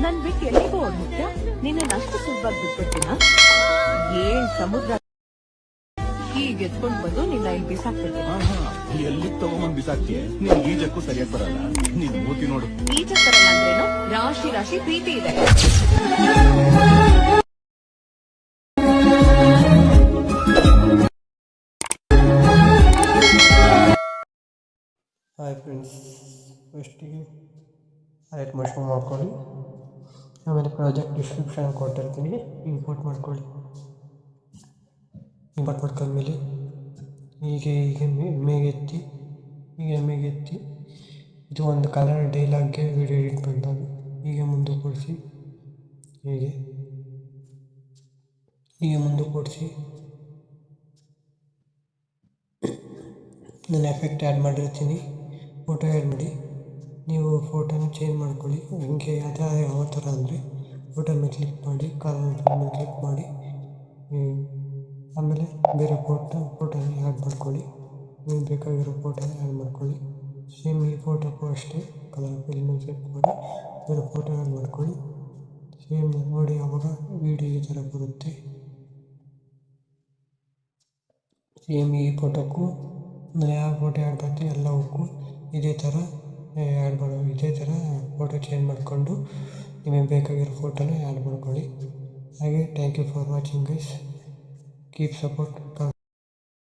ನನ್ ಬಿಟ್ಟು ಎಲ್ಲಿಗೂ ಓಡ್ ಹೋಗ್ತ್ಯಾ? ನಿನ್ನ ಅಷ್ಟು ಸುಲಭವಾಗಿ ಬಿಟ್ಬಿಡ್ತೀನ? ಏನ್ ಸಮುದ್ರ ಹೀಗೆ ಎತ್ಕೊಂಡ್ ಬಂದು ನಿನ್ನ ಇಲ್ಲಿ ಬಿಸಾಕ್ಬಿಡ್ತೀನಿ. ಎಲ್ಲಿ ತಗೊಂಬಂದ್ ಬಿಸಾಕ್ತಿಯೇ? ನೀನ್ ಈಜಕ್ಕೂ ಸರಿಯಾಗಿ ಬರಲ್ಲ. ನೀನ್ ಮೂತಿ ನೋಡು. ಈಜಕ್ ಬರಲ್ಲ ಅಂದ್ರೇನು? ರಾಶಿ ರಾಶಿ ಪ್ರೀತಿ ಇದೆ. ಹಾಯ್ ಫ್ರೆಂಡ್ಸ್, ಫಸ್ಟಿಗೆ ಆಯ್ತು ಮಶ್ರೂಮ್ ಮಾಡ್ಕೊಳ್ಳಿ. ಆಮೇಲೆ ಪ್ರಾಜೆಕ್ಟ್ ಡಿಸ್ಕ್ರಿಪ್ಷನ್ ಕೊಟ್ಟಿರ್ತೀನಿ, ಇಂಪೋರ್ಟ್ ಮಾಡ್ಕೊಳ್ಳಿ. ಇಂಪೋರ್ಟ್ ಮಾಡ್ಕೊಂಡ್ಮೇಲೆ ಹೀಗೆ ಮೇಗೆತ್ತಿ ಇದು ಒಂದು ಕಲರ್ ಡೈಲಾಗ್ಗೆ ವಿಡಿಯೋ ಎಡಿಟ್ ಬಂದಾಗ ಹೀಗೆ ಮುಂದೆ ಕೊಡಿಸಿ ನಾನು ಎಫೆಕ್ಟ್ ಆ್ಯಡ್ ಮಾಡಿರ್ತೀನಿ. ಫೋಟೋ ಆ್ಯಡ್ ಮಾಡಿ, ನೀವು ಫೋಟೋನ ಚೇಂಜ್ ಮಾಡ್ಕೊಳ್ಳಿ. ಹೀಗೆ ಯಾವ ಥರ ಅಂದರೆ ಫೋಟೋ ಮೇಲೆ ಕ್ಲಿಕ್ ಮಾಡಿ, ಕಲರ್ ಮೇಲೆ ಕ್ಲಿಕ್ ಮಾಡಿ, ಆಮೇಲೆ ಬೇರೆ ಫೋಟೋನ ಆ್ಯಡ್ ಮಾಡ್ಕೊಳ್ಳಿ. ನೀವು ಬೇಕಾಗಿರೋ ಫೋಟೋನ ಆ್ಯಡ್ ಮಾಡ್ಕೊಳ್ಳಿ. ಸೇಮ್ ಈ ಫೋಟೋಕ್ಕೂ ಅಷ್ಟೇ ಕಲರ್ ಫಿಲ್ ಮೇಲೆ ಕ್ಲಿಕ್ ಮಾಡಿ ಬೇರೆ ಫೋಟೋ ಆ್ಯಡ್ ಮಾಡ್ಕೊಳ್ಳಿ. ಸೇಮ್ ನೋಡಿ, ಆವಾಗ ವೀಡಿಯೋ ಈ ಥರ ಬರುತ್ತೆ. ಸೇಮ್ ಈ ಫೋಟೋಕ್ಕೂ ಅಂದರೆ ಯಾವ ಫೋಟೋ ಆ್ಯಡ್ ಮಾಡ್ತೀವಿ ಎಲ್ಲವಕ್ಕೂ ಇದೇ ಥರ ಫೋಟೋ ಚೇಂಜ್ ಮಾಡಿಕೊಂಡು ನಿಮಗೆ ಬೇಕಾಗಿರೋ ಫೋಟೋನ ಆ್ಯಡ್ ಮಾಡ್ಕೊಳ್ಳಿ. ಹಾಗೆ thank you for watching guys. Keep support.